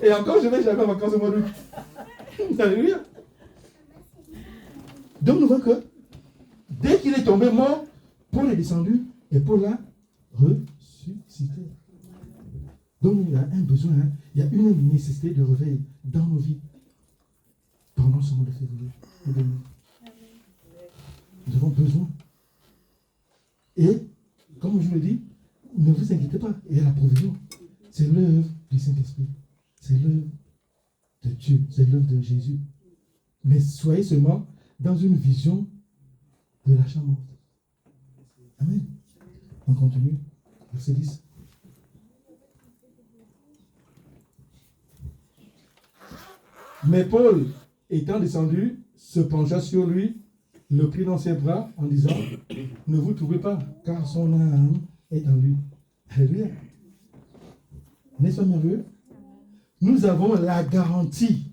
Et encore, je vais jamais en vacances au mois d'août. Alléluia. Donc nous voyons que dès qu'il est tombé mort, Paul est descendu et Paul l'a ressuscité. Donc il y a un besoin, il y a une nécessité de réveil dans nos vies pendant ce mois de février. Nous avons besoin. Et, comme je vous l'ai dit, ne vous inquiétez pas, il y a la provision. C'est l'œuvre du Saint-Esprit. C'est l'œuvre de Dieu, c'est l'œuvre de Jésus. Mais soyez seulement dans une vision de la chambre. Amen. On continue. Verset 10. Mais Paul, étant descendu, se pencha sur lui, le prit dans ses bras en disant, ne vous trouvez pas, car son âme est en lui. Alléluia. N'est-ce pas merveilleux? Nous avons la garantie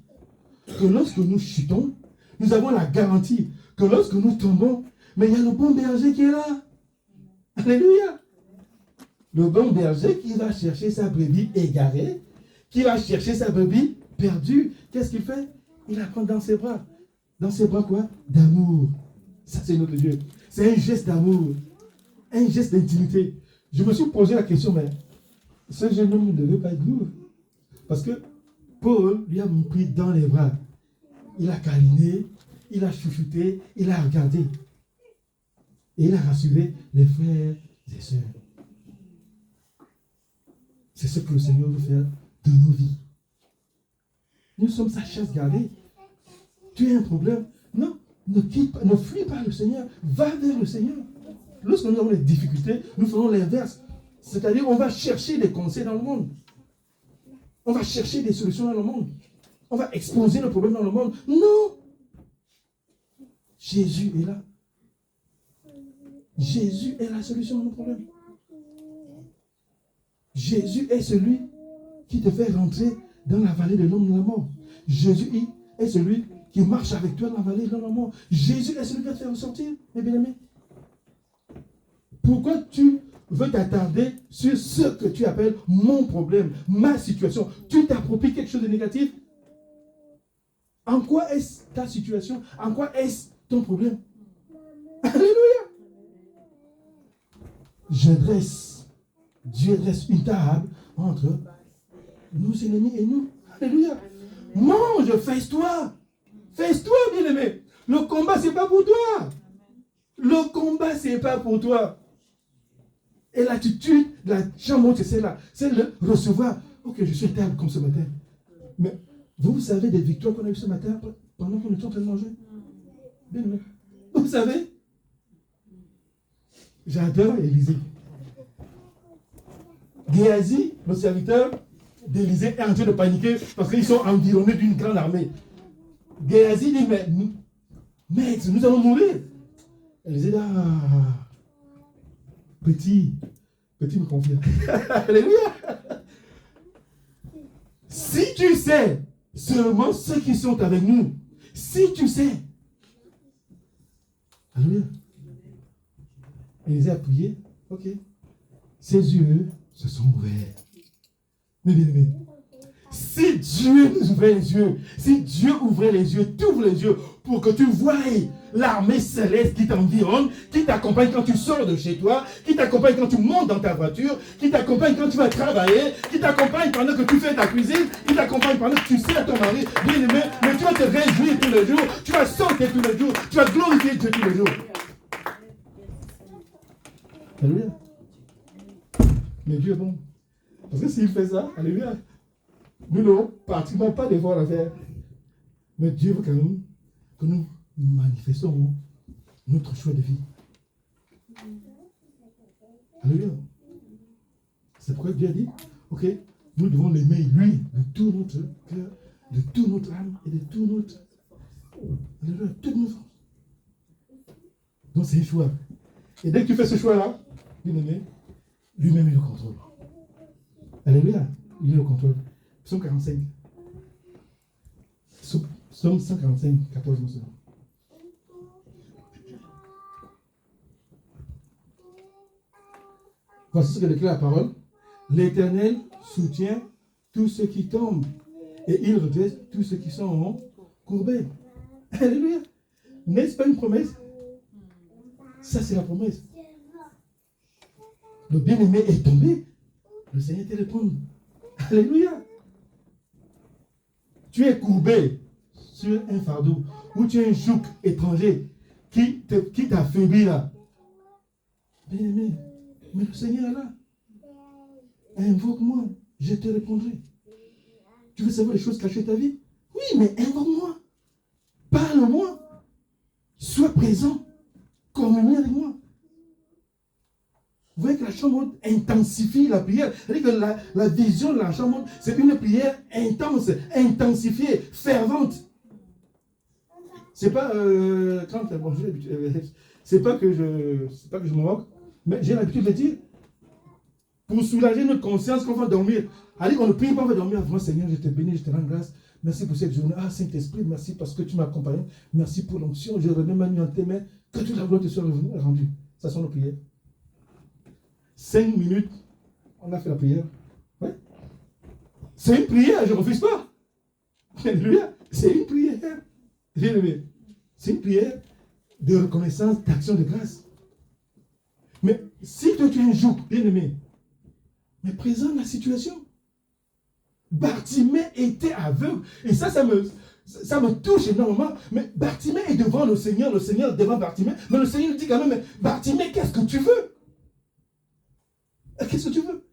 que lorsque nous chutons, nous avons la garantie que lorsque nous tombons, mais il y a le bon berger qui est là. Alléluia. Le bon berger qui va chercher sa brebis égarée, qui va chercher sa brebis perdue. Qu'est-ce qu'il fait? Il la prend dans ses bras. Dans ses bras quoi? D'amour. Ça c'est notre Dieu. C'est un geste d'amour. Un geste d'intimité. Je me suis posé la question, mais ce jeune homme ne devait pas être lourd. Parce que Paul lui a pris dans les bras. Il a câliné, il a chouchouté, il a regardé. Et il a rassuré les frères et sœurs. C'est ce que le Seigneur veut faire de nos vies. Nous sommes sa chasse gardée. Tu as un problème? Non, ne quitte pas, ne fuis pas le Seigneur. Va vers le Seigneur. Lorsque nous avons des difficultés, nous faisons l'inverse. C'est-à-dire, on va chercher des conseils dans le monde. On va chercher des solutions dans le monde. On va exposer nos problèmes dans le monde. Non! Jésus est là. Jésus est la solution à nos problèmes. Jésus est celui qui te fait rentrer dans la vallée de l'homme de la mort. Jésus est celui qui marche avec toi dans la vallée de l'homme de la mort. Jésus est celui qui va te faire ressortir, mes bien-aimés. Pourquoi tu veux t'attarder sur ce que tu appelles mon problème, ma situation? Tu t'appropries quelque chose de négatif? En quoi est-ce ta situation? En quoi est-ce ton problème? Alléluia! Dieu dresse une table entre nos ennemis et nous. Alléluia! Mange, fais-toi! Fais-toi, bien-aimé! Le combat, c'est pas pour toi! Le combat, c'est pas pour toi! Et l'attitude de la chambre, c'est celle-là. C'est le recevoir. Ok, je suis à table comme ce matin. Mais vous savez des victoires qu'on a eues ce matin pendant qu'on était en train de manger? Bien, vous savez? J'adore Élisée. Géasi, le serviteur d'Élisée, est en train de paniquer parce qu'ils sont environnés d'une grande armée. Géasi dit, mais maître, nous allons mourir. Élisée dit, petit me confie. Alléluia. Si tu sais seulement ceux qui sont avec nous, si tu sais. Alléluia. Élisée a prié. Ok. Ses yeux se sont ouverts. Mais bien aimé, si Dieu nous ouvrait les yeux, si Dieu ouvrait les yeux, t'ouvre les yeux pour que tu voies l'armée céleste qui t'environne, qui t'accompagne quand tu sors de chez toi, qui t'accompagne quand tu montes dans ta voiture, qui t'accompagne quand tu vas travailler, qui t'accompagne pendant que tu fais ta cuisine, qui t'accompagne pendant que tu sers ton mari, bien aimé, mais tu vas te réjouir tous les jours, tu vas sauter tous les jours, tu vas glorifier Dieu tous les jours. Alléluia. Mais Dieu est bon. Parce que s'il fait ça, alléluia, nous n'avons pratiquement pas d'effort à faire. Mais Dieu veut quand même que nous manifestons notre choix de vie. Alléluia. C'est pourquoi Dieu a dit, ok, nous devons l'aimer lui de tout notre cœur, de toute notre âme et de tout notre... Alléluia, toutes nos forces. Donc c'est un choix. Et dès que tu fais ce choix-là, bien aimé, lui-même il le contrôle. Alléluia, il est au contrôle. Psaume 45. Psaume 145, 14 nous sommes. Voici ce que déclare la parole. L'Éternel soutient tous ceux qui tombent. Et il redresse tous ceux qui sont courbés. Alléluia. N'est-ce pas une promesse? Ça, c'est la promesse. Le bien-aimé est tombé. Le Seigneur te répond. Alléluia. Tu es courbé sur un fardeau ou tu es un joug étranger qui t'affaiblit là. Bien-aimé, mais le Seigneur est là. Invoque-moi, je te répondrai. Tu veux savoir les choses cachées de ta vie? Oui, mais invoque-moi. Parle-moi. Sois présent. Communie avec moi. Vous voyez que la chambre intensifie la prière. C'est-à-dire que la vision de la chambre, c'est une prière intense, intensifiée, fervente. C'est pas c'est pas que je me moque, mais j'ai l'habitude de dire, pour soulager notre conscience qu'on va dormir. Allez, on ne prie pas, on va dormir avant. Seigneur, je te bénis, je te rends grâce. Merci pour cette journée. Ah, Saint-Esprit, merci parce que tu m'as accompagné. Merci pour l'onction. Je remets ma nuit en tes mains. Que toute la gloire te soit rendue. Ça sont nos prières. 5 minutes, on a fait la prière. Ouais. C'est une prière, je ne refuse pas. Alléluia. C'est une prière. Bien-aimé. C'est une prière de reconnaissance, d'action de grâce. Mais si toi tu es un joug, bien-aimé, mais présente la situation. Bartimée était aveugle. Et ça me touche énormément. Mais Bartimée est devant le Seigneur devant Bartimée. Mais le Seigneur dit quand même, mais Bartimée, qu'est-ce que tu veux? Qu'est-ce que tu veux?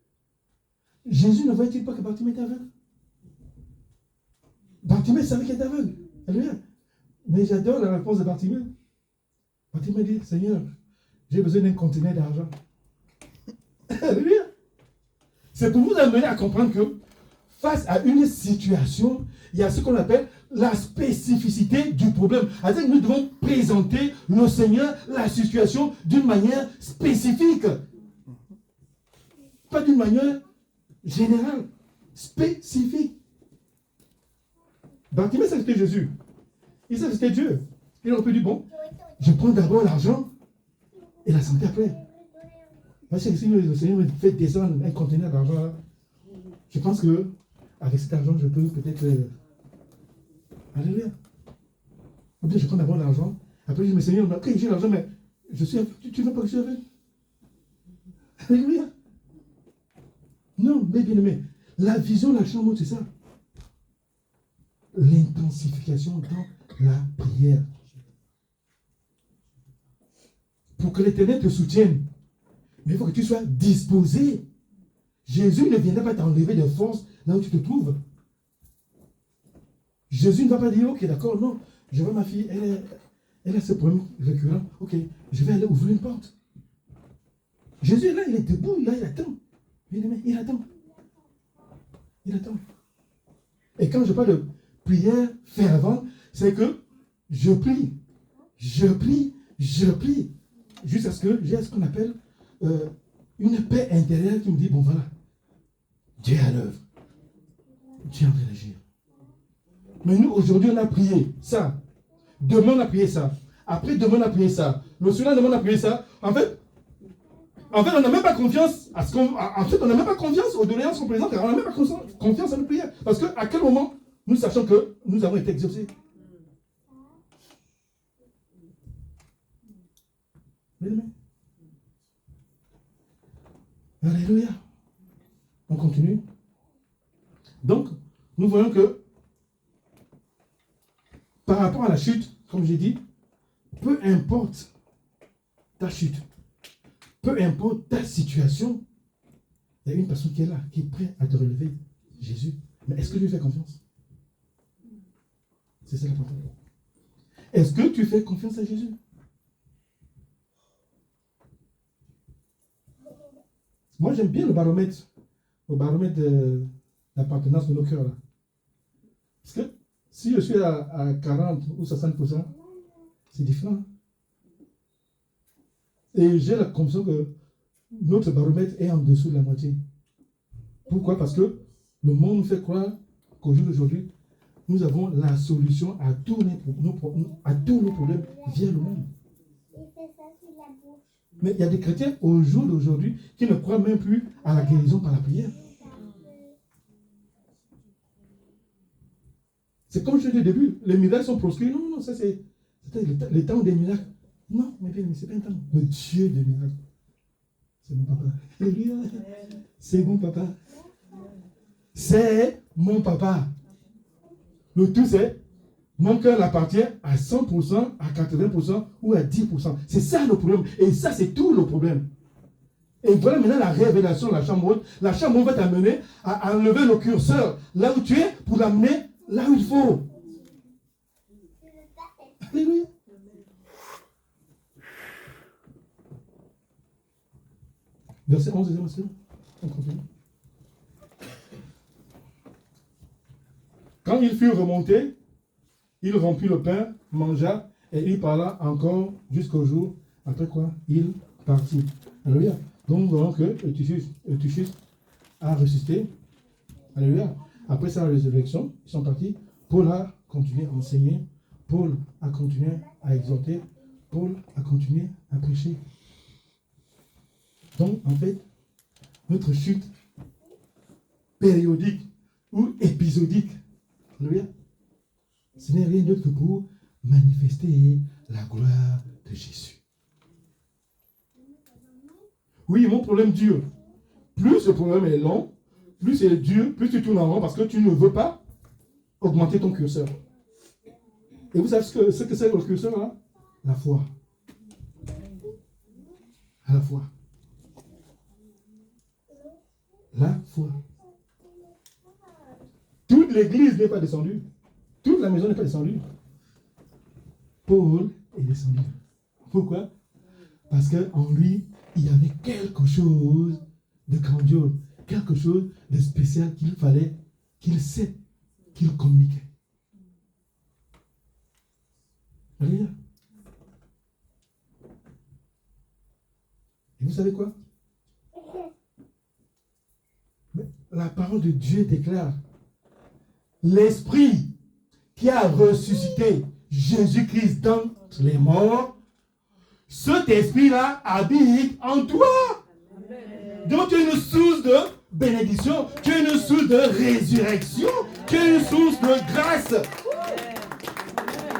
Jésus ne voyait-il pas que Bartimée était aveugle? Bartimée savait qu'il était aveugle. Alléluia. Mais j'adore la réponse de Bartimée. Bartimée dit, Seigneur, j'ai besoin d'un conteneur d'argent. Alléluia. C'est pour vous amener à comprendre que face à une situation, il y a ce qu'on appelle la spécificité du problème. C'est-à-dire que nous devons présenter le Seigneur, la situation, d'une manière spécifique. Pas d'une manière générale, spécifique. Bartimée, ça c'était Jésus. Il savait que c'était Dieu. Il aurait pu dire, bon, je prends d'abord l'argent et la santé après. Parce que si le Seigneur me fait descendre un conteneur d'argent, je pense que avec cet argent, je peux peut-être... Alléluia. Ou bien je prends d'abord l'argent. Après, je dis, mais Seigneur, ok, j'ai l'argent, mais je suis... Tu ne veux pas que je sois avec? Alléluia. Non, mais bien aimé, la vision de la chambre, c'est ça. L'intensification dans la prière. Pour que l'Éternel te soutienne, mais il faut que tu sois disposé. Jésus ne viendra pas t'enlever de force là où tu te trouves. Jésus ne va pas dire, ok, d'accord, non, je vois ma fille, elle a ce problème récurrent, ok, je vais aller ouvrir une porte. Jésus est là, il est debout, là, il attend. Bien aimé, il attend. Il attend. Et quand je parle de prière fervente, c'est que je prie, jusqu'à ce que j'ai ce qu'on appelle une paix intérieure qui me dit, bon voilà, Dieu est à l'œuvre. Dieu est en train d'agir. Mais nous, aujourd'hui, on a prié ça. Demain, on a prié ça. Après, demain, on a prié ça. Le surlendemain, on a prié ça. En fait, on n'a même pas confiance à ce qu'on... En fait, on n'a même pas confiance aux doléances qu'on présente. On n'a même pas confiance à nos prières. Parce qu'à quel moment nous sachons que nous avons été exaucés? Alléluia. On continue. Donc, nous voyons que par rapport à la chute, comme j'ai dit, peu importe ta chute, peu importe ta situation, il y a une personne qui est là, qui est prête à te relever, Jésus. Mais est-ce que tu lui fais confiance? C'est ça la question. Est-ce que tu fais confiance à Jésus? Moi, j'aime bien le baromètre d'appartenance de nos cœurs. Là. Parce que si je suis à 40 ou 60%, c'est différent. Et j'ai la conviction que notre baromètre est en dessous de la moitié. Pourquoi? Parce que le monde nous fait croire qu'au jour d'aujourd'hui, nous avons la solution à tous nos problèmes via le monde. Mais il y a des chrétiens au jour d'aujourd'hui qui ne croient même plus à la guérison par la prière. C'est comme je l'ai dit au début, les miracles sont proscrits. Non, non, ça c'est le temps des miracles. Non, mais c'est pas un temps. Le Dieu des miracles. C'est mon papa. Alléluia. C'est mon papa. C'est mon papa. Le tout c'est, mon cœur appartient à 100%, à 80% ou à 10%. C'est ça le problème. Et ça c'est tout le problème. Et voilà maintenant la révélation de la chambre haute. La chambre haute va t'amener à enlever le curseur là où tu es pour l'amener là où il faut. Alléluia. Verset 11, on continue. Quand ils furent remontés, il rompit le pain, mangea, et il parla encore jusqu'au jour. Après quoi, il partit. Alléluia. Donc, nous voyons que Eutychus a ressuscité. Alléluia. Après sa résurrection, ils sont partis. Paul a continué à enseigner. Paul a continué à exhorter. Paul a continué à prêcher. Donc, en fait, notre chute périodique ou épisodique, alléluia, ce n'est rien d'autre que pour manifester la gloire de Jésus. Oui, mon problème dure. Plus le problème est long, plus c'est dur, plus tu tournes en rond parce que tu ne veux pas augmenter ton curseur. Et vous savez ce que c'est le curseur là? La foi. À la foi. La foi. Toute l'église n'est pas descendue. Toute la maison n'est pas descendue. Paul est descendu. Pourquoi? Parce qu'en lui, il y avait quelque chose de grandiose, quelque chose de spécial qu'il fallait qu'il sait, qu'il communiquait. Alléluia. Et vous savez quoi? La parole de Dieu déclare l'Esprit qui a ressuscité Jésus-Christ d'entre les morts, cet esprit-là habite en toi. Donc tu es une source de bénédiction, tu es une source de résurrection, tu es une source de grâce.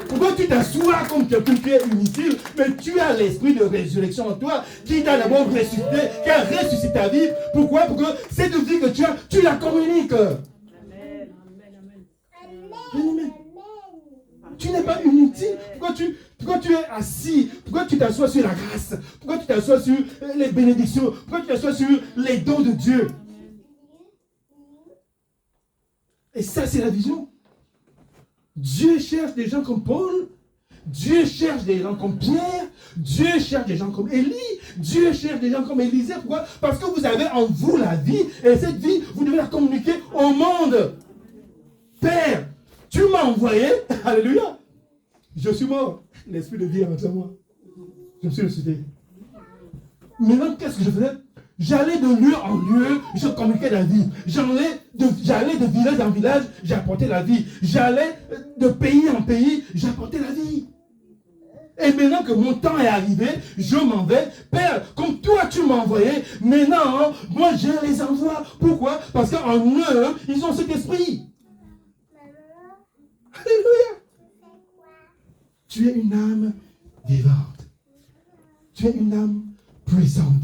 Pourquoi tu t'assois comme quelqu'un qui est inutile, mais tu as l'esprit de résurrection en toi, qui t'a d'abord ressuscité, qui a ressuscité ta vie. Pourquoi? Pour que cette vie que tu as, tu la communiques. Amen. Amen. Tu n'es pas inutile. Pourquoi tu es assis? Pourquoi tu t'assois sur la grâce? Pourquoi tu t'assois sur les bénédictions? Pourquoi tu t'assois sur les dons de Dieu? Et ça, c'est la vision. Dieu cherche des gens comme Paul. Dieu cherche des gens comme Pierre. Dieu cherche des gens comme Élie. Dieu cherche des gens comme Élisée. Pourquoi? Parce que vous avez en vous la vie. Et cette vie, vous devez la communiquer au monde. Père, tu m'as envoyé. Alléluia. Je suis mort. L'esprit de vie est rentré en moi. Je me suis ressuscité. Maintenant, qu'est-ce que je faisais? J'allais de lieu en lieu, je communiquais la vie. J'allais de village en village, j'apportais la vie. J'allais de pays en pays, j'apportais la vie. Et maintenant que mon temps est arrivé, je m'en vais. Père, comme toi tu m'as envoyé, maintenant, moi je les envoie. Pourquoi? Parce qu'en eux, ils ont cet esprit. Alléluia. Tu es une âme vivante. Tu es une âme puissante.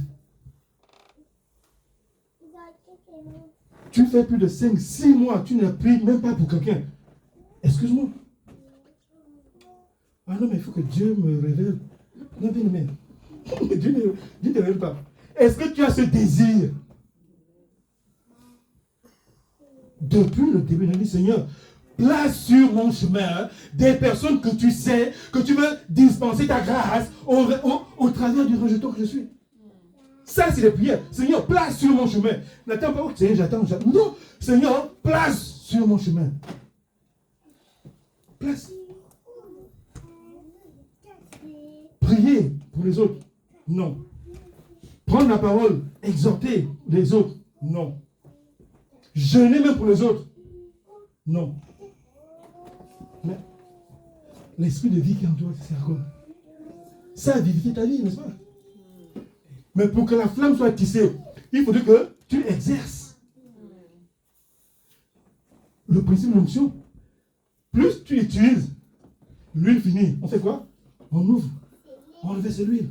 Tu fais plus de 5-6 mois, tu ne pries même pas pour quelqu'un. Excuse-moi. Ah non, mais il faut que Dieu me révèle. Non, bien, mais Dieu ne révèle pas. Est-ce que tu as ce désir? Depuis le début, je dis, Seigneur, place sur mon chemin des personnes que tu sais, que tu veux dispenser ta grâce au travers du rejeton que je suis. Ça, c'est les prières. Seigneur, place sur mon chemin. N'attends pas, Seigneur, j'attends. Non, Seigneur, place sur mon chemin. Place. Prier pour les autres. Non. Prendre la parole, exhorter les autres. Non. Jeûner même pour les autres. Non. Mais l'esprit de vie qui est en toi, c'est à quoi? Ça a vivifié ta vie, n'est-ce pas? Mais pour que la flamme soit tissée, il faudrait que tu exerces le principe de l'onction. Plus tu utilises, l'huile finie. On fait quoi? On ouvre, on reverse l'huile.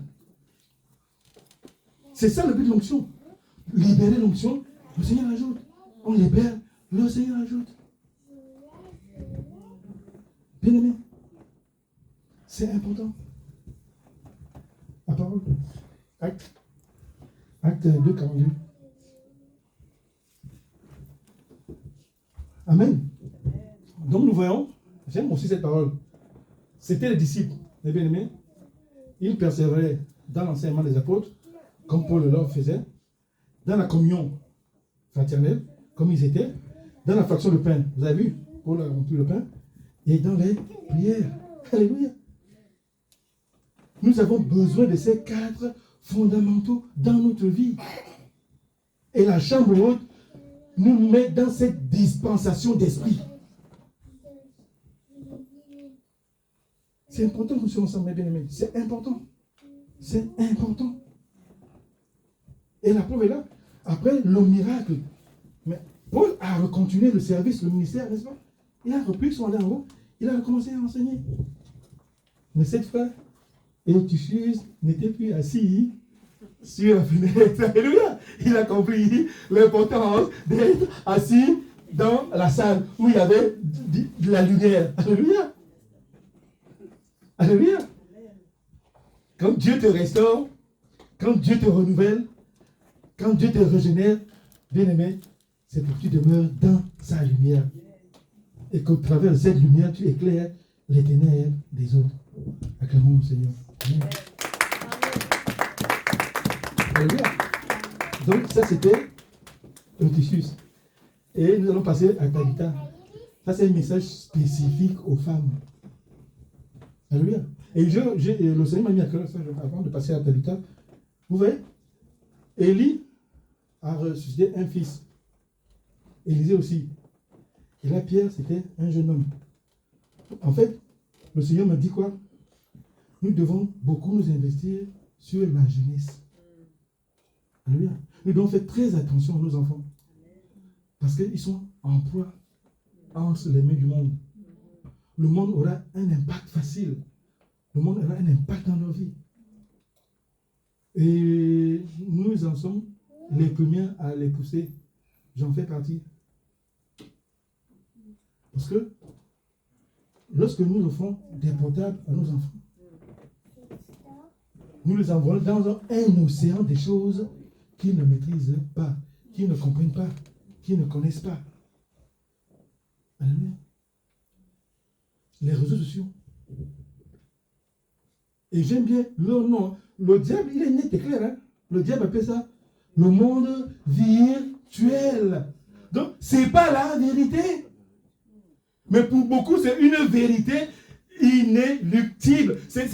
C'est ça le but de l'onction. Libérer l'onction, le Seigneur ajoute. On libère, le Seigneur ajoute. Bien aimé, c'est important. La parole. Acte 2, 42. Amen. Donc nous voyons, j'aime aussi cette parole. C'était les disciples, les bien-aimés. Ils persévéraient dans l'enseignement des apôtres, comme Paul le faisait, dans la communion fraternelle, comme ils étaient, dans la fraction de pain. Vous avez vu, Paul a rompu le pain, et dans les prières. Alléluia. Nous avons besoin de ces 4 fondamentaux dans notre vie. Et la chambre haute nous met dans cette dispensation d'esprit. C'est important que nous soyons ensemble, mes bien-aimés. C'est important. C'est important. Et la preuve est là. Après le miracle, mais Paul a recontinué le service, le ministère, n'est-ce pas? Il a repris son en haut, il a recommencé à enseigner. Mais cette fois, Eutychus n'était plus assis sur la fenêtre. Alléluia. Il a compris l'importance d'être assis dans la salle où il y avait de la lumière. Alléluia. Alléluia. Quand Dieu te restaure, quand Dieu te renouvelle, quand Dieu te régénère, bien-aimé, c'est pour que tu demeures dans sa lumière. Et qu'au travers de cette lumière, tu éclaires les ténèbres des autres. Acclamons le Seigneur. Amen. Alléluia. Donc ça c'était Eutychus. Et nous allons passer à Tabitha. Ça c'est un message spécifique aux femmes. Alléluia. Et le Seigneur m'a mis à cœur ça avant de passer à Tabitha. Vous voyez, Élie a ressuscité un fils. Élisée aussi. Et là, Pierre, c'était un jeune homme. En fait, le Seigneur m'a dit quoi? Nous devons beaucoup nous investir sur la jeunesse. Alléluia. Nous devons faire très attention à nos enfants. Parce qu'ils sont en proie entre les mains du monde. Le monde aura un impact facile. Le monde aura un impact dans nos vies. Et nous en sommes les premiers à les pousser. J'en fais partie. Parce que lorsque nous offrons des portables à nos enfants, nous les envoyons dans un océan des choses qu'ils ne maîtrisent pas, qu'ils ne comprennent pas, qu'ils ne connaissent pas. Alléluia. Les réseaux sociaux. Et j'aime bien leur nom. Le diable, il est net et clair. Hein? Le diable appelle ça le monde virtuel. Donc, ce n'est pas la vérité. Mais pour beaucoup, c'est une vérité inéluctible. C'est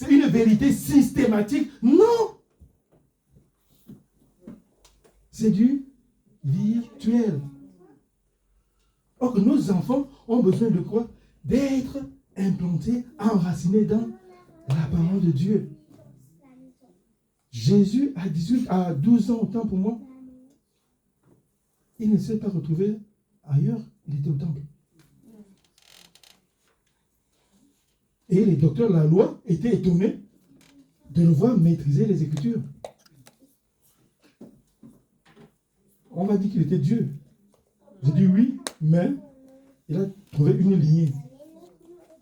une vérité systématique. Non! C'est du virtuel. Or que nos enfants ont besoin de quoi? D'être implantés, enracinés dans la parole de Dieu. Jésus, à 12 ans, autant pour moi, il ne s'est pas retrouvé ailleurs, il était au temple. Et les docteurs de la loi étaient étonnés de le voir maîtriser les Écritures. On va dire qu'il était Dieu. J'ai dit oui, mais il a trouvé une lignée.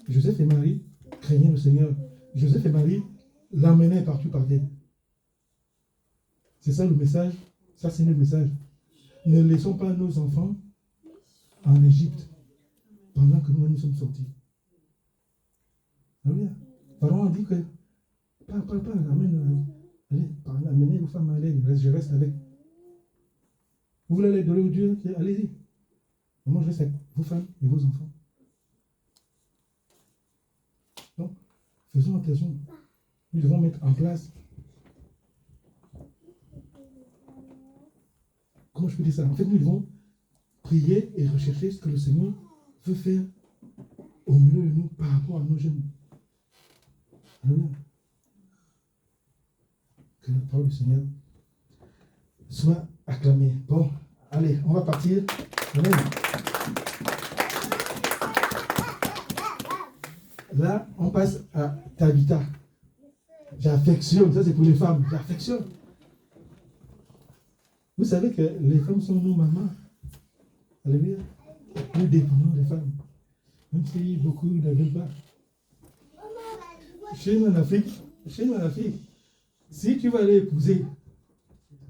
Joseph et Marie craignaient le Seigneur. Joseph et Marie l'emmenaient partout par terre. C'est ça le message. Ça, c'est le message. Ne laissons pas nos enfants en Égypte pendant que nous sommes sortis. Alléluia. Pharaon a dit que amenez vos femmes à l'aide, je reste avec. Vous voulez aller donner au Dieu, allez-y. Moi, je reste avec vos femmes et vos enfants. Donc, faisons attention. Nous devons mettre en place. Comment je peux dire ça? En fait, nous devons prier et rechercher ce que le Seigneur veut faire au milieu de nous par rapport à nos jeunes. Alléluia. Que la parole du Seigneur soit acclamée. Bon, allez, on va partir. Amen. Là, on passe à Tabitha. J'affectionne, ça c'est pour les femmes, j'affectionne. Vous savez que les femmes sont nos mamans. Alléluia. Nous dépendons des femmes. Même si beaucoup ne veulent pas. Chez nous en Afrique, si tu vas aller épouser,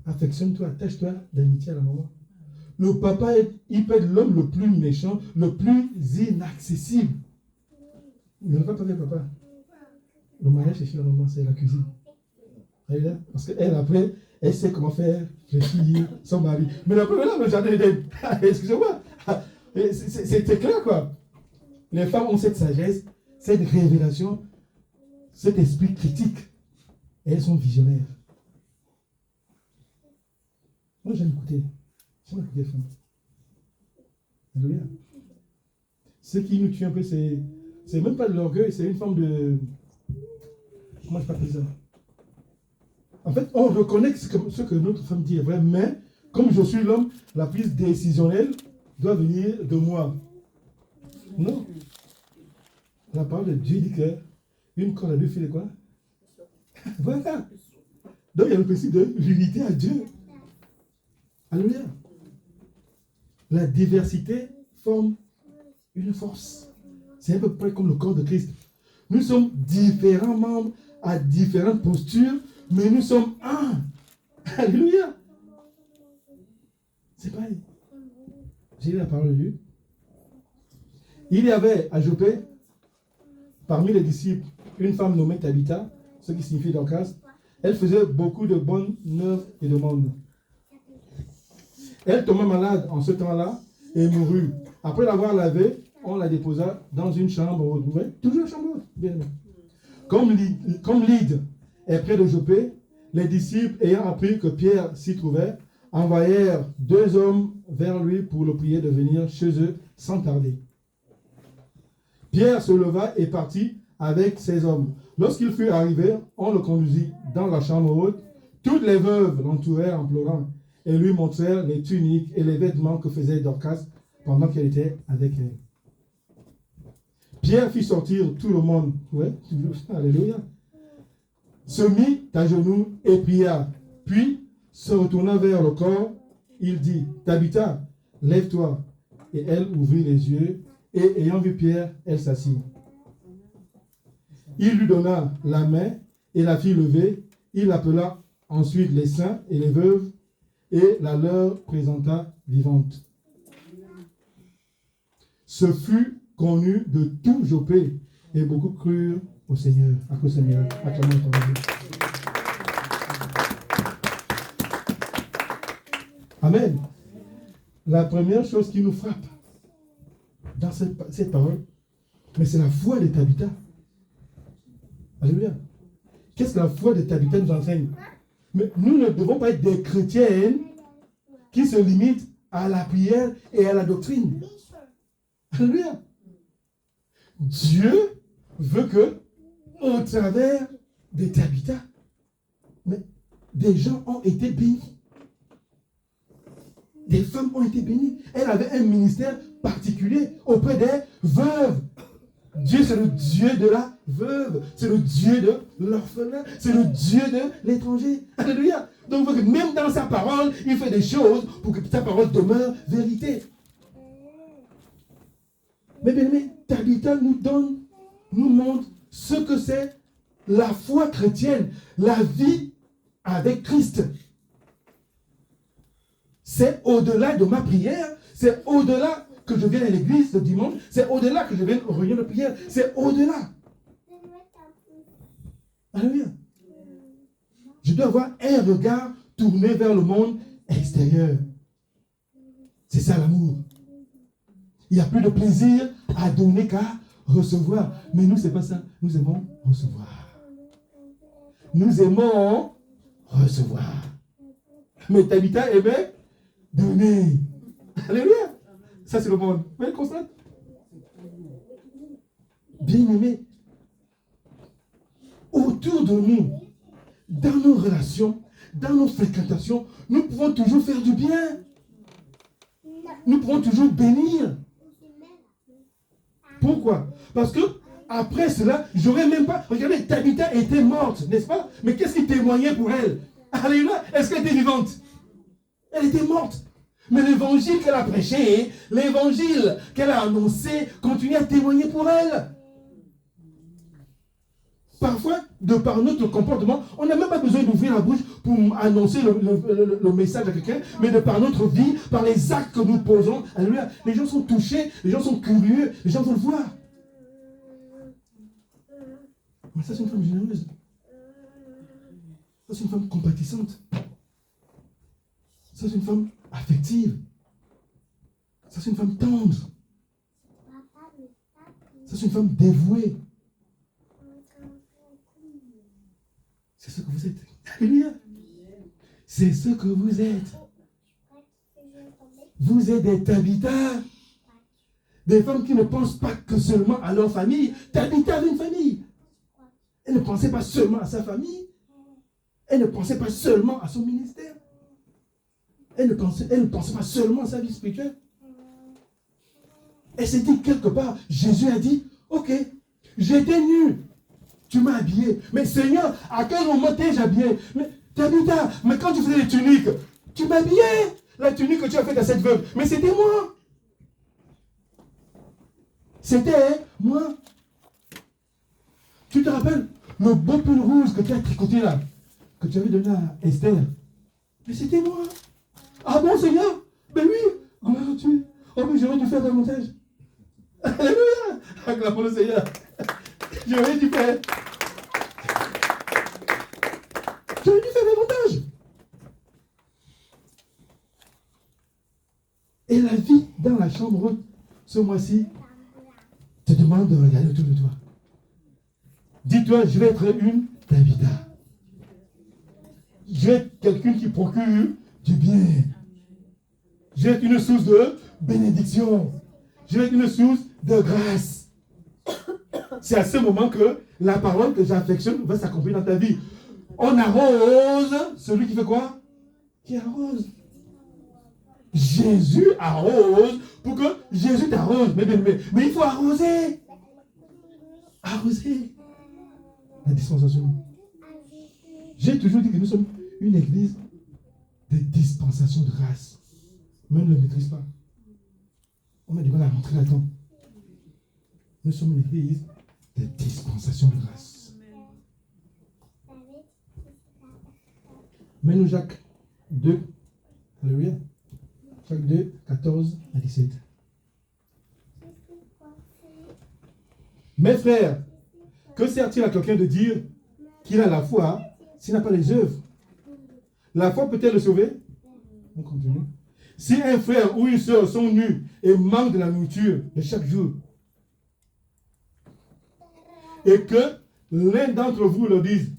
affectionne-toi, attache-toi d'amitié à la maman. Le papa, il peut être l'homme le plus méchant, le plus inaccessible. Il ne va pas parler papa. Le mariage, c'est chez la maman, c'est la cuisine. Parce qu'elle, après, elle sait comment faire réfléchir son mari. Mais la première là, j'en ai excusez-moi. C'est clair, quoi. Les femmes ont cette sagesse, cette révélation, cet esprit critique. Et elles sont visionnaires. Moi, j'aime écouter. J'aime écouter les femmes. Alléluia. Ce qui nous tue un peu, c'est même pas de l'orgueil, c'est une forme de... Comment je peux appeler ça? En fait, on reconnaît ce que notre femme dit est vrai, mais comme je suis l'homme, la prise décisionnelle doit venir de moi. Non. La parole de Dieu dit que une corde à deux fils de quoi? Voilà. Donc il y a le principe de l'unité à Dieu. Alléluia. La diversité forme une force. C'est à peu près comme le corps de Christ. Nous sommes différents membres à différentes postures, mais nous sommes un. Alléluia. C'est pareil. J'ai lu la parole de Dieu. Il y avait à Jopé, parmi les disciples, une femme nommée Tabitha, ce qui signifie Dorcas. Elle faisait beaucoup de bonnes œuvres et de monde. Elle tomba malade en ce temps-là et mourut. Après l'avoir lavée, on la déposa dans une chambre haute. Vous voyez? Toujours une chambre haute. Bien aimé. Comme Lyde est près de Jopé, les disciples, ayant appris que Pierre s'y trouvait, envoyèrent 2 hommes vers lui pour le prier de venir chez eux sans tarder. Pierre se leva et partit avec ces hommes. Lorsqu'il fut arrivé, on le conduisit dans la chambre haute. Toutes les veuves l'entourèrent en pleurant et lui montrèrent les tuniques et les vêtements que faisait Dorcas pendant qu'elle était avec elle. Pierre fit sortir tout le monde. Ouais, toujours. Alléluia. Se mit à genoux et pria. Puis, se retourna vers le corps, il dit, Tabitha, lève-toi. Et elle ouvrit les yeux, et ayant vu Pierre, elle s'assit. Il lui donna la main, et la fit lever. Il appela ensuite les saints et les veuves, et la leur présenta vivante. Ce fut connu de tout Jopé, et beaucoup crurent au Seigneur. Acclamons Seigneur. Acclamons Dieu. Amen. La première chose qui nous frappe dans cette parole, mais c'est la foi de Tabitha. Alléluia. Qu'est-ce que la foi de Tabitha nous enseigne? Mais nous ne devons pas être des chrétiennes qui se limitent à la prière et à la doctrine. Alléluia. Dieu veut que, au travers de Tabitha, mais des gens ont été bénis. Des femmes ont été bénies. Elle avait un ministère particulier auprès des veuves. Dieu, c'est le Dieu de la veuve. C'est le Dieu de l'orphelin. C'est le Dieu de l'étranger. Alléluia. Donc, même dans sa parole, il fait des choses pour que sa parole demeure vérité. Mais bien aimé, Tabitha nous montre ce que c'est la foi chrétienne, la vie avec Christ. C'est au-delà de ma prière, c'est au-delà que je vienne à l'église le dimanche, c'est au-delà que je vienne aux réunions de prière, c'est au-delà. Alléluia. Je dois avoir un regard tourné vers le monde extérieur. C'est ça l'amour. Il n'y a plus de plaisir à donner qu'à recevoir. Mais nous, ce n'est pas ça. Nous aimons recevoir. Nous aimons recevoir. Mais Tabitha aimait donner. Alléluia. Ça, c'est le monde. Vous voyez, constate? Bien aimé. Autour de nous, dans nos relations, dans nos fréquentations, nous pouvons toujours faire du bien. Nous pouvons toujours bénir. Pourquoi? Parce que après cela, j'aurais même pas... Regardez, Tabitha était morte, n'est-ce pas? Mais qu'est-ce qui témoignait pour elle? Alléluia. Est-ce qu'elle était vivante? Elle était morte. Mais l'évangile qu'elle a prêché, l'évangile qu'elle a annoncé, continue à témoigner pour elle. Parfois, de par notre comportement, on n'a même pas besoin d'ouvrir la bouche pour annoncer le message à quelqu'un, mais de par notre vie, par les actes que nous posons, alléluia, les gens sont touchés, les gens sont curieux, les gens veulent voir. Mais ça, c'est une femme généreuse. Ça, c'est une femme compatissante. Ça, c'est une femme affective. Ça, c'est une femme tendre. Ça, c'est une femme dévouée. C'est ce que vous êtes. Alléluia. C'est ce que vous êtes. Vous êtes des Tabitha. Des femmes qui ne pensent pas que seulement à leur famille. Tabitha avait une famille. Elle ne pensait pas seulement à sa famille. Elle ne pensait pas seulement à son ministère. Elle ne pensait pas seulement à sa vie spirituelle. Elle s'est dit quelque part, Jésus a dit, ok, j'étais nu. Tu m'as habillé. Mais Seigneur, à quel moment t'ai-je habillé? Mais Tabitha, mais quand tu faisais les tuniques, tu m'habillais. La tunique que tu as faite à cette veuve. Mais c'était moi. C'était moi. Tu te rappelles le beau pull rouge que tu as tricoté là, que tu avais donné à Esther? Mais c'était moi. Ah bon, Seigneur? Ben oui. Gloire à Dieu. Oh, mais j'aurais dû faire davantage. Alléluia. Acclamons le Seigneur. J'aurais dû faire. J'aurais dû faire davantage. Et la vie dans la chambre ce mois-ci te demande de regarder autour de toi. Dis-toi, je vais être une Tabitha. Je vais être quelqu'un qui procure du bien. Je vais être une source de bénédiction. Je vais être une source de grâce. C'est à ce moment que la parole que j'affectionne va s'accomplir dans ta vie. On arrose celui qui fait quoi? Qui arrose. Jésus arrose pour que Jésus t'arrose. Mais il faut arroser. Arroser. La dispensation. J'ai toujours dit que nous sommes une église de dispensation de grâce. Mais on ne le maîtrise pas. On a du mal à rentrer là-dedans. Nous sommes une église de dispensation de grâce. Mets-nous Jacques 2. Alléluia. Jacques 2, 14 à 17. Mes frères, que sert-il à quelqu'un de dire qu'il a la foi s'il n'a pas les œuvres? La foi peut-elle le sauver? On continue. Si un frère ou une soeur sont nus et manquent de la nourriture de chaque jour, et que l'un d'entre vous leur dise,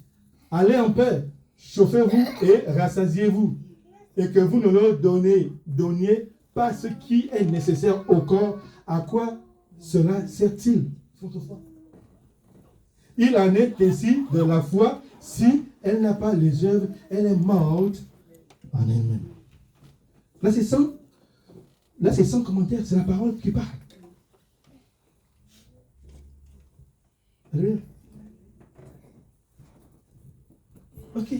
allez en paix, chauffez-vous et rassasiez-vous, et que vous ne leur donniez pas ce qui est nécessaire au corps, à quoi cela sert-il? Votre foi. Il en est ainsi de la foi, si elle n'a pas les œuvres, elle est morte en elle-même. Là, c'est sans commentaire, c'est la parole qui parle. Alléluia. Ok.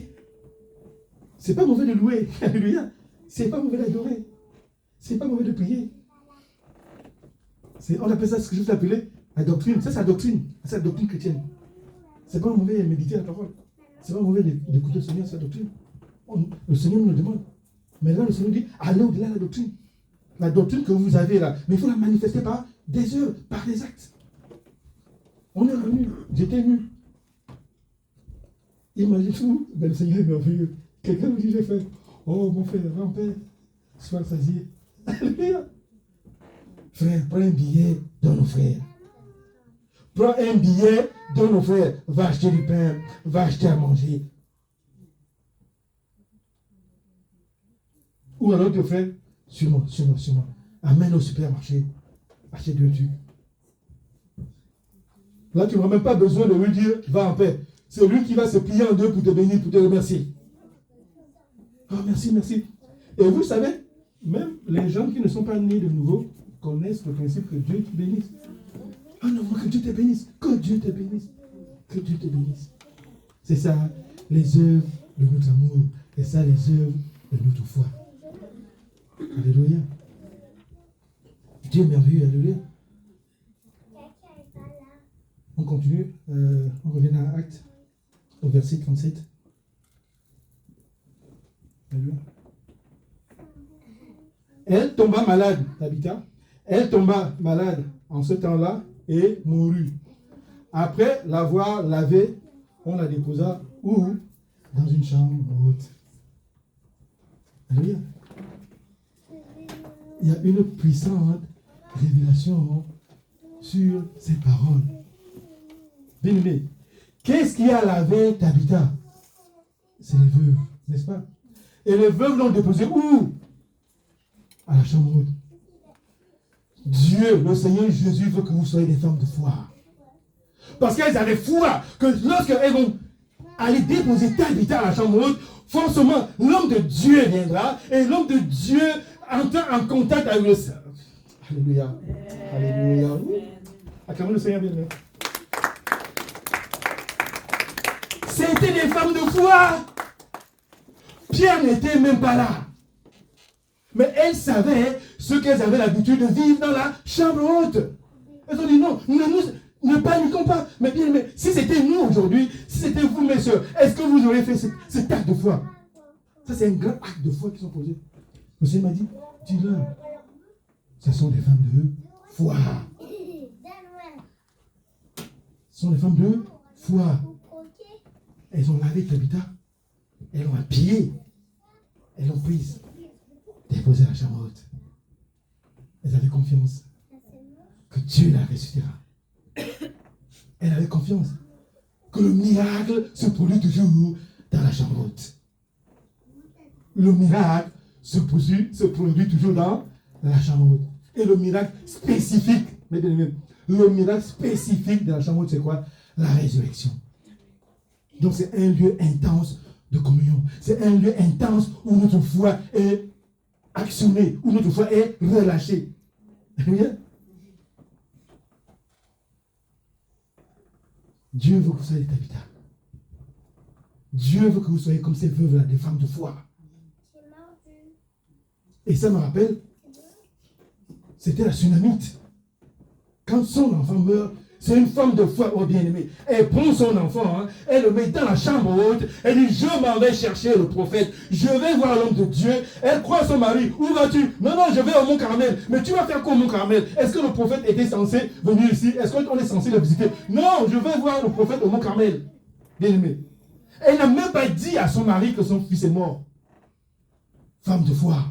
C'est pas mauvais de louer. Alléluia. C'est pas mauvais d'adorer. C'est pas mauvais de prier. On appelle ça ce que je vous appelais la doctrine. Ça, c'est la doctrine. C'est la doctrine chrétienne. C'est pas mauvais de méditer la parole. C'est pas mauvais d'écouter le Seigneur, c'est la doctrine. Le Seigneur nous le demande. Mais là, le Seigneur dit, allez au-delà de la doctrine. La doctrine que vous avez là. Mais il faut la manifester par des œuvres, par des actes. On est venu. J'étais nu. Imagine-vous, ben, le Seigneur est merveilleux. Quelqu'un me dit, j'ai fait. Oh, mon frère, va en paix. Sois rassasié. Alléluia. Frère, prends un billet, donne aux frères. Prends un billet, donne aux frères. Va acheter du pain, va acheter à manger. Ou alors tu fais, suis-moi. Amène au supermarché. Achète 2 trucs. Là, tu n'auras même pas besoin de lui dire, va en paix. C'est lui qui va se plier en deux pour te bénir, pour te remercier. Oh, merci. Et vous savez, même les gens qui ne sont pas nés de nouveau connaissent le principe que Dieu te bénisse. Oh non, que Dieu te bénisse. Que Dieu te bénisse. Que Dieu te bénisse. C'est ça, les œuvres de notre amour. C'est ça, les œuvres de notre foi. Alléluia. Dieu est merveilleux, alléluia. On continue, on revient à Actes, au verset 37. Alléluia. Elle tomba malade, Tabitha. Elle tomba malade en ce temps-là et mourut. Après l'avoir lavée, on la déposa où? Dans une chambre haute. Alléluia. Il y a une puissante révélation sur ces paroles. Bien-aimé, qu'est-ce qui a lavé Tabitha? C'est les veuves, n'est-ce pas? Et les veuves l'ont déposé où? À la chambre haute. Dieu, le Seigneur Jésus veut que vous soyez des femmes de foi. Parce qu'elles avaient foi que lorsqu'elles vont aller déposer Tabitha à la chambre haute, forcément, l'homme de Dieu viendra et l'homme de Dieu entre en contact avec le Seigneur. Alléluia. Alléluia. Acclamons le Seigneur bien-aimé. C'était des femmes de foi. Pierre n'était même pas là. Mais elles savaient ce qu'elles avaient l'habitude de vivre dans la chambre haute. Elles ont dit non, ne paniquons pas. Mais bien, mais si c'était nous aujourd'hui, si c'était vous, mes soeurs, est-ce que vous auriez fait cet acte de foi? Ça, c'est un grand acte de foi qui sont posés. Le Seigneur m'a dit, dis-leur, ce sont des femmes de foi. Ce sont des femmes de foi. Elles ont lavé Tabitha, elles l'ont habillée, elles l'ont prise, déposée à la chambre haute. Elles avaient confiance que Dieu la ressuscitera. Elle avait confiance que le miracle se produit toujours dans la chambre haute. Le miracle se produit toujours dans la chambre haute. Et le miracle spécifique, le miracle spécifique de la chambre haute, c'est quoi? La résurrection. Donc c'est un lieu intense de communion. C'est un lieu intense où notre foi est actionnée, où notre foi est relâchée. Dieu veut que vous soyez des Tabitha. Dieu veut que vous soyez comme ces veuves-là, des femmes de foi. Et ça me rappelle, c'était la Sunamite. Quand son enfant meurt, c'est une femme de foi, oh bien-aimé. Elle prend son enfant, elle le met dans la chambre haute. Elle dit, je m'en vais chercher le prophète. Je vais voir l'homme de Dieu. Elle croit à son mari. Où vas-tu? Non, je vais au Mont Carmel. Mais tu vas faire quoi au Mont Carmel? Est-ce que le prophète était censé venir ici? Est-ce qu'on est censé le visiter? Non, je vais voir le prophète au Mont Carmel. Bien-aimé. Elle n'a même pas dit à son mari que son fils est mort. Femme de foi.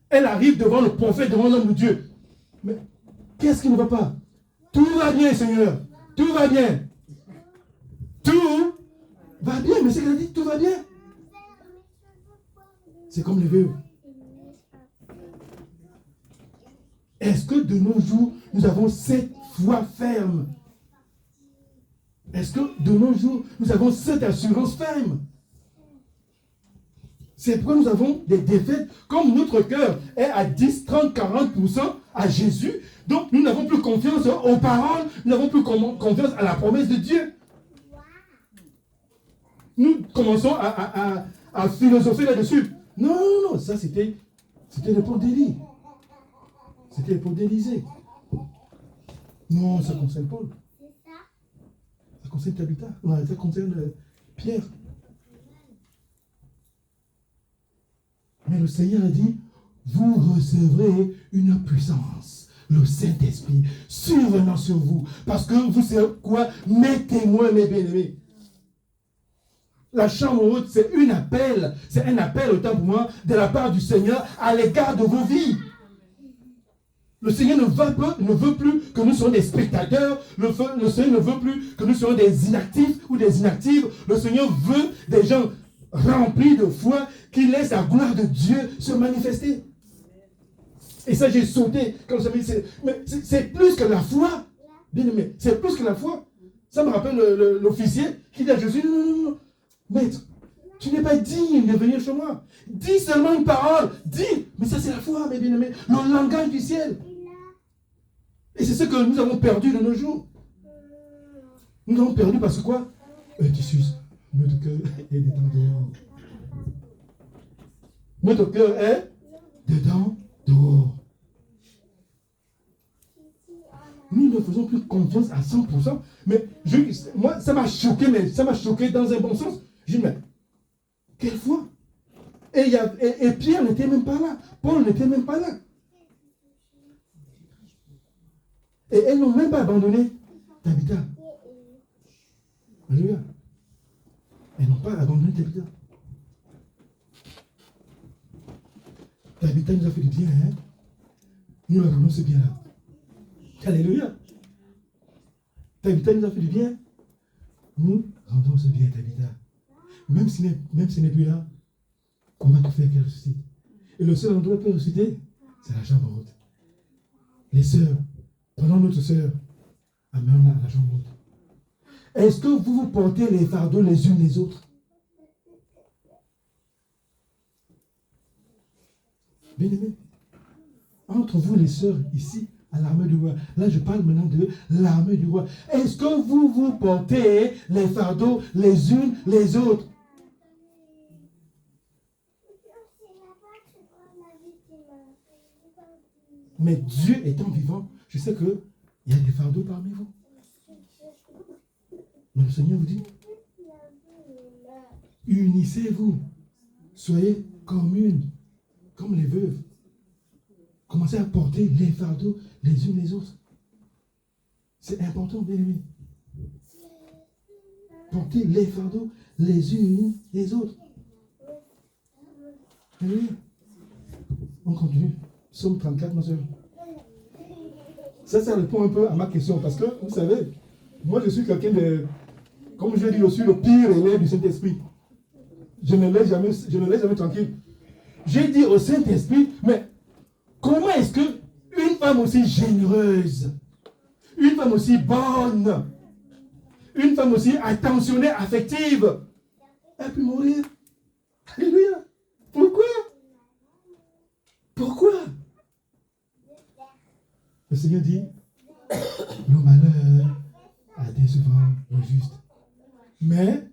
Elle arrive devant le prophète, devant l'homme de Dieu. Mais qu'est-ce qui ne va pas? Tout va bien, Seigneur. Tout va bien. Tout va bien. Mais c'est qu'elle a dit, tout va bien. C'est comme les veuves. Est-ce que de nos jours, nous avons cette foi ferme? Est-ce que de nos jours, nous avons cette assurance ferme? C'est pourquoi nous avons des défaites, comme notre cœur est à 10, 30, 40% à Jésus. Donc nous n'avons plus confiance aux paroles, nous n'avons plus confiance à la promesse de Dieu. Nous commençons à philosopher là-dessus. Non, ça c'était l'époque d'Élie. C'était l'époque d'Élisée. Non, ça concerne Paul. Ça concerne Tabitha. Non, ça concerne Pierre. Mais le Seigneur a dit, vous recevrez une puissance, le Saint-Esprit, survenant sur vous. Parce que vous serez quoi? Mes témoins, mes bien-aimés. La chambre haute, c'est un appel autant pour moi de la part du Seigneur à l'égard de vos vies. Le Seigneur ne veut plus que nous soyons des spectateurs. Le Seigneur ne veut plus que nous soyons des inactifs ou des inactives. Le Seigneur veut des gens remplis de foi qui laissent la gloire de Dieu se manifester. Et ça, j'ai sauté. C'est plus que la foi. Bien aimé, c'est plus que la foi. Ça me rappelle l'officier qui dit à Jésus, non, maître, tu n'es pas digne de venir chez moi. Dis seulement une parole. Dis. Mais ça, c'est la foi, mes bien-aimés. Le langage du ciel. Et c'est ce que nous avons perdu de nos jours. Nous avons perdu parce que quoi? Tissus, notre cœur est dedans dehors. Notre cœur est dedans dehors. Nous ne faisons plus confiance à 100%. Mais moi, ça m'a choqué, mais ça m'a choqué dans un bon sens. Je dis, mais quelle foi? Et Pierre n'était même pas là. Paul n'était même pas là. Et elles n'ont même pas abandonné Tabitha. Alléluia. Elles n'ont pas abandonné Tabitha. Tabitha nous a fait du bien, hein? Nous la rendons ce bien-là. Alléluia. Tabitha nous a fait du bien. Nous rendons ce bien, Tabitha. Même si ce n'est plus là, on va tout faire qu'elle ressuscite. Et le seul endroit où elle peut ressusciter, c'est la chambre haute. Les sœurs, prenons notre sœur, amenons-la à la chambre haute. Est-ce que vous portez les fardeaux les unes les autres? Bien-aimés, entre vous les sœurs ici, à l'armée du roi, là je parle maintenant de l'armée du roi. Est-ce que vous portez les fardeaux les unes les autres? Mais Dieu étant vivant, je sais qu'il y a des fardeaux parmi vous. Mais le Seigneur vous dit, unissez-vous, soyez communes, comme les veuves. Commencez à porter les fardeaux les unes les autres. C'est important, bien aimé. Porter les fardeaux les unes les autres. Alléluia. On continue. Psaume 34, ma soeur. Ça répond un peu à ma question. Parce que, vous savez, moi je suis quelqu'un de, comme je dis, je suis le pire élève du Saint-Esprit. Je ne laisse jamais tranquille. J'ai dit au Saint-Esprit, mais comment est-ce que une femme aussi généreuse, une femme aussi bonne, une femme aussi attentionnée, affective, elle peut mourir? Alléluia. Pourquoi? Pourquoi? Le Seigneur dit, le malheur atteint souvent le juste. Mais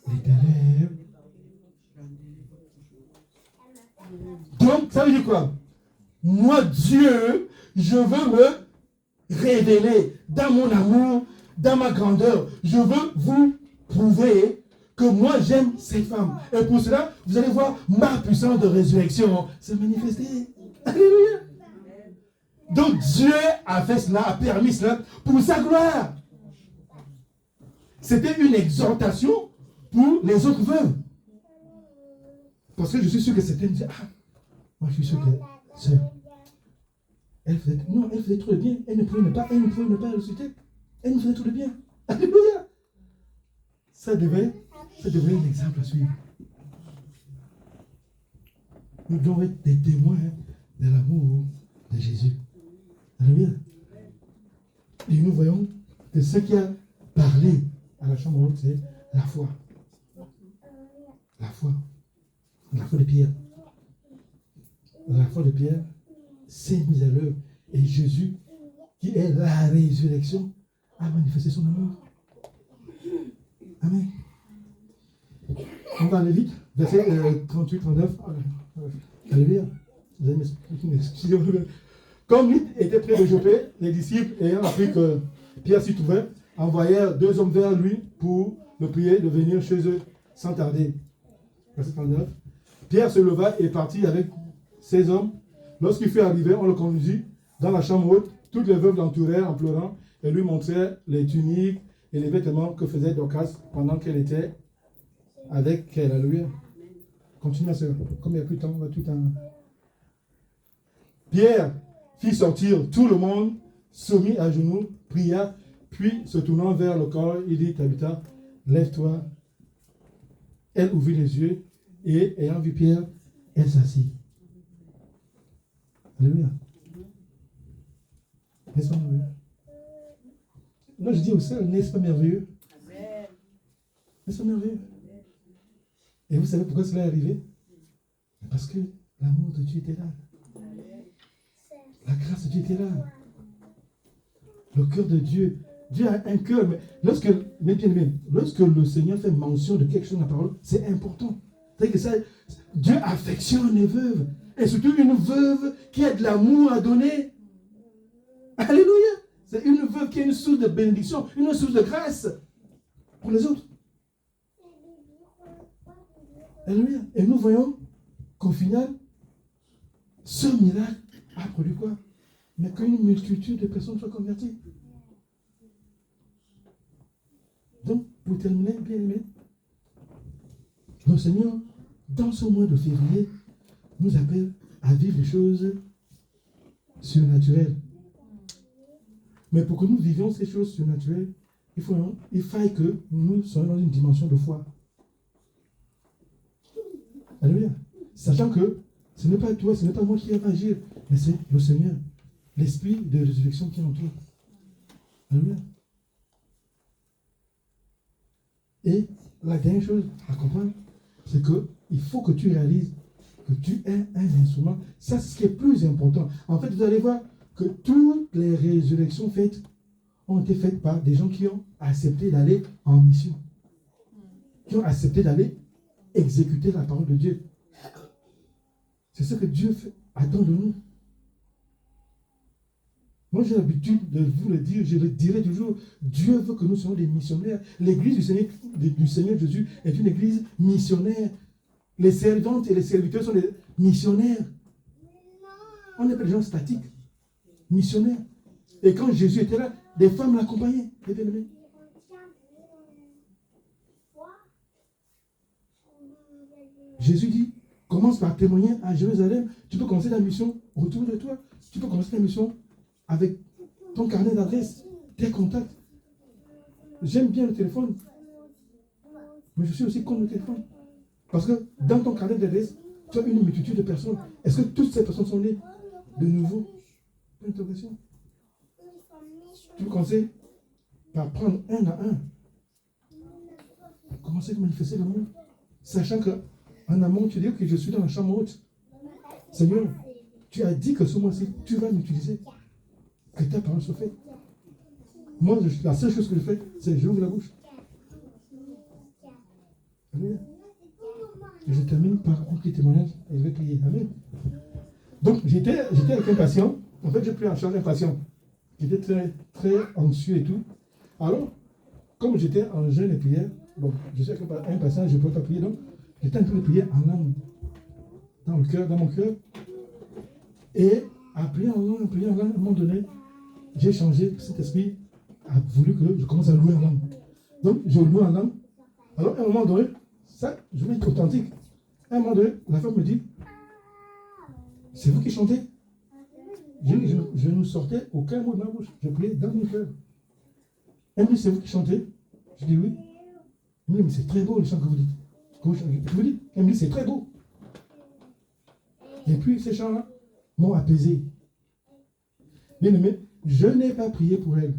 l'Éternel. Donc, ça veut dire quoi? Moi, Dieu, je veux me révéler dans mon amour, dans ma grandeur. Je veux vous prouver que moi, j'aime ces femmes. Et pour cela, vous allez voir ma puissance de résurrection se manifester. Alléluia. Donc, Dieu a fait cela, a permis cela pour sa gloire. C'était une exhortation pour les autres veuves. Parce que je suis sûr que certaines disent, moi je suis sûr que sœur, elle faisait trop de bien. Elle ne pouvait ne pas ressusciter. Elle nous faisait tout de bien. Alléluia. Ça devait être un exemple à suivre. Nous devons être des témoins de l'amour de Jésus. Alléluia. Et nous voyons que ce qui a parlé à la chambre haute, c'est la foi. La foi. La foi de Pierre. La foi de Pierre s'est mise à l'œuvre. Et Jésus, qui est la résurrection, a manifesté son amour. Amen. On va aller vite. Verset 38-39. Alléluia. Vous allez m'excuser. Comme il était près de Joppé, les disciples, ayant appris que Pierre s'y trouvait, envoyèrent 2 hommes vers lui pour le prier de venir chez eux sans tarder. Verset 39. Pierre se leva et partit avec 16 hommes. Lorsqu'il fut arrivé, on le conduisit dans la chambre haute. Toutes les veuves l'entourèrent en pleurant et lui montrèrent les tuniques et les vêtements que faisait Dorcas pendant qu'elle était avec elle. Alléluia. Continue, ma soeur. Comme il n'y a plus de temps, on va tout en... Pierre fit sortir tout le monde, se mit à genoux, pria, puis se tournant vers le corps, il dit, Tabitha, lève-toi. Elle ouvrit les yeux et, ayant vu Pierre, elle s'assit. Alléluia. N'est-ce pas merveilleux? Là, je dis au ciel, n'est-ce pas merveilleux? N'est-ce pas merveilleux? Et vous savez pourquoi cela est arrivé? Parce que l'amour de Dieu était là. La grâce de Dieu était là. Le cœur de Dieu. Dieu a un cœur, mais lorsque le Seigneur fait mention de quelque chose dans la parole, c'est important. C'est que ça, Dieu affectionne les veuves. Et surtout une veuve qui a de l'amour à donner. Alléluia. C'est une veuve qui est une source de bénédiction, une source de grâce pour les autres. Alléluia. Et nous voyons qu'au final, ce miracle a produit quoi? Mais qu'une multitude de personnes soient converties. Donc, pour terminer, bien aimé, le Seigneur, dans ce mois de février, nous appelle à vivre des choses surnaturelles. Mais pour que nous vivions ces choses surnaturelles, il faille que nous soyons dans une dimension de foi. Alléluia. Sachant que ce n'est pas toi, ce n'est pas moi qui va agir, mais c'est le Seigneur, l'esprit de résurrection qui est en toi. Alléluia. Et la dernière chose à comprendre, c'est qu'il faut que tu réalises que tu es un instrument. Ça, c'est ce qui est plus important. En fait, vous allez voir que toutes les résurrections faites ont été faites par des gens qui ont accepté d'aller en mission. Qui ont accepté d'aller exécuter la parole de Dieu. C'est ce que Dieu attend de nous. Moi, j'ai l'habitude de vous le dire, je le dirai toujours, Dieu veut que nous soyons des missionnaires. L'église du Seigneur Jésus est une église missionnaire. Les servantes et les serviteurs sont des missionnaires. On n'est pas des gens statiques, missionnaires. Et quand Jésus était là, des femmes l'accompagnaient, les bien-aimés. Jésus dit, commence par témoigner à Jérusalem. Tu peux commencer ta mission autour de toi. Tu peux commencer ta mission avec ton carnet d'adresse, tes contacts. J'aime bien le téléphone, mais je suis aussi contre le téléphone. Parce que dans ton carnet d'adresse, tu as une multitude de personnes. Est-ce que toutes ces personnes sont nées de nouveau? Interrogation. Tu peux commencer par prendre un à un. Commencer à manifester l'amour. Sachant qu'en amont, tu dis que je suis dans la chambre haute. Seigneur, tu as dit que ce mois-ci, tu vas m'utiliser. Que ta parole soit faite. Moi, la seule chose que je fais, c'est j'ouvre la bouche. Amen. Et je termine par un petit témoignage et je vais prier. Amen. Donc, j'étais avec un patient. En fait, j'ai pris en charge un patient qui était très, très anxieux et tout. Alors, comme j'étais en jeûne et prière, bon, je sais qu'un patient, je ne peux pas prier, donc j'étais en train de prier en langue, dans mon cœur. Et à prier en langue, à un moment donné, j'ai changé, cet esprit a voulu que je commence à louer en langue. Donc, je loue en langue. Alors, à un moment donné, ça, je vais être authentique. À un moment donné, la femme me dit, c'est vous qui chantez? Je ne sortais aucun mot de ma bouche. Je priais dans mon cœur. Elle me dit, c'est vous qui chantez? Je dis oui. Elle me dit, mais c'est très beau le chant que vous dites. Que vous dites? Elle me dit, c'est très beau. Et puis, ces chants-là m'ont apaisé. Bien aimé, je n'ai pas prié pour elle.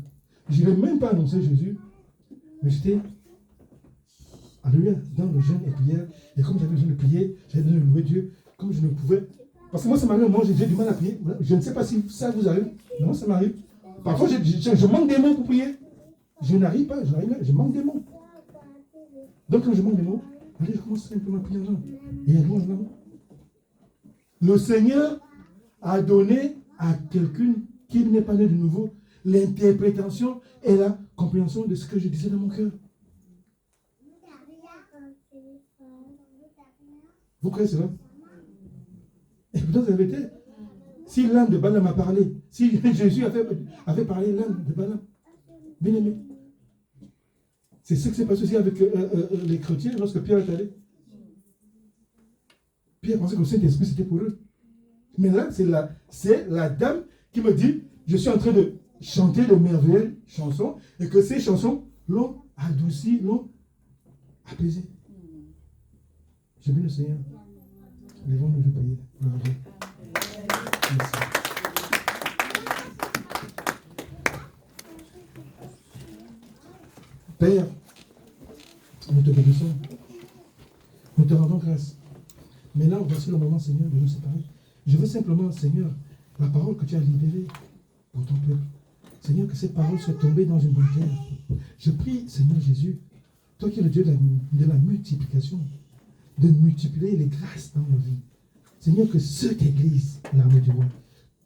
Je n'ai même pas annoncé Jésus. Mais j'étais, alléluia, dans le jeûne et prière. Et comme j'avais besoin de prier, j'avais besoin de louer Dieu. Comme je ne pouvais. Parce que moi, ça m'arrive, moi, j'ai du mal à prier. Je ne sais pas si ça vous arrive. Non, ça m'arrive. Parfois, je manque des mots pour prier. Je n'arrive pas, je manque des mots. Donc, quand je manque des mots, allez, je commence simplement à prier en langue. Et à louer en langue. Le Seigneur a donné à quelqu'un qui n'est pas né de nouveau l'interprétation et la compréhension de ce que je disais dans mon cœur. Vous croyez cela? Et pourtant, c'est la vérité. Si l'âme de Balaam a parlé, si Jésus avait parlé l'âme de Balaam, bien aimé. C'est ce qui s'est passé aussi avec les chrétiens lorsque Pierre est allé. Pierre pensait que le Saint-Esprit c'était pour eux. Mais là, c'est la dame qui me dit, je suis en train de chanter de merveilleuses chansons et que ces chansons l'ont adouci, l'ont apaisé. J'ai vu le Seigneur. Lèvons-nous, je prie. Merci. Père, nous te bénissons. Nous te rendons grâce. Mais là, voici le moment, Seigneur, de nous séparer. Je veux simplement, Seigneur, la parole que tu as libérée pour ton peuple. Seigneur, que ces paroles soient tombées dans une bonne terre. Je prie, Seigneur Jésus, toi qui es le Dieu de la multiplication, de multiplier les grâces dans nos vies. Seigneur, que cette église, l'armée du roi,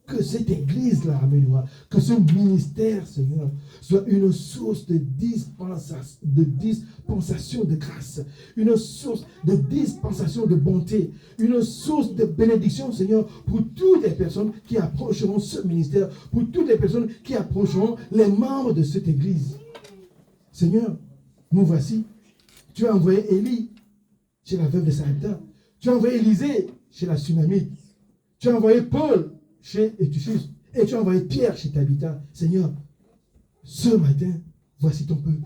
que cette église, l'armée du roi, que ce ministère, Seigneur, soit une source de dispensation de grâce, une source de dispensation de bonté, une source de bénédiction, Seigneur, pour toutes les personnes qui approcheront ce ministère, pour toutes les personnes qui approcheront les membres de cette église. Seigneur, nous voici. Tu as envoyé Élie chez la veuve de Sarepta. Tu as envoyé Élisée chez la Sunamite. Tu as envoyé Paul chez Eutychus. Et tu as envoyé Pierre chez Tabitha. Seigneur, ce matin, voici ton peuple.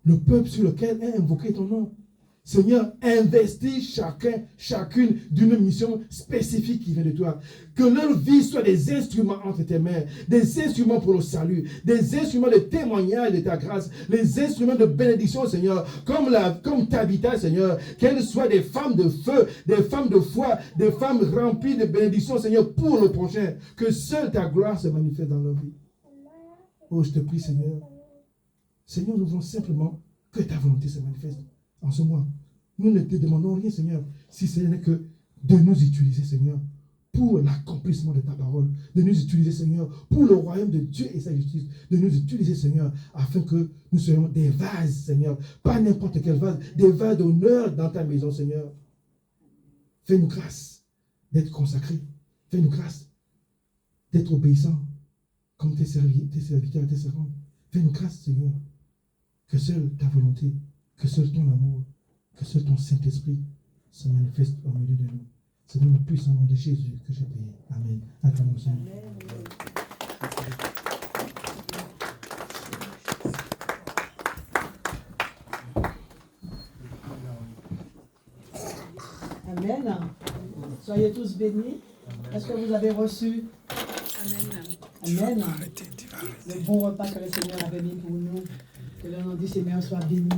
Le peuple sur lequel est invoqué ton nom. Seigneur, investis chacune d'une mission spécifique qui vient de toi. Que leur vie soit des instruments entre tes mains, des instruments pour le salut, des instruments de témoignage de ta grâce, les instruments de bénédiction, Seigneur, comme Tabitha, Seigneur, qu'elles soient des femmes de feu, des femmes de foi, des femmes remplies de bénédiction, Seigneur, pour le prochain. Que seule ta gloire se manifeste dans leur vie. Oh, je te prie, Seigneur. Seigneur, nous voulons simplement que ta volonté se manifeste en ce mois. Nous ne te demandons rien, Seigneur, si ce n'est que de nous utiliser, Seigneur, pour l'accomplissement de ta parole, de nous utiliser, Seigneur, pour le royaume de Dieu et sa justice, de nous utiliser, Seigneur, afin que nous soyons des vases, Seigneur, pas n'importe quel vase, des vases d'honneur dans ta maison, Seigneur. Fais-nous grâce d'être consacrés, fais-nous grâce d'être obéissants, comme tes serviteurs et tes servantes. Fais-nous grâce, Seigneur, que seule ta volonté, que seul ton amour, que seul ton Saint-Esprit se manifeste au milieu de nous. C'est dans le puissant nom de Jésus que j'ai prié. Amen. Acclamons Seigneur. Amen. Soyez tous bénis. Est-ce que vous avez reçu Amen. Le bon repas que le Seigneur avait mis pour nous. Que le nom du Seigneur soit béni.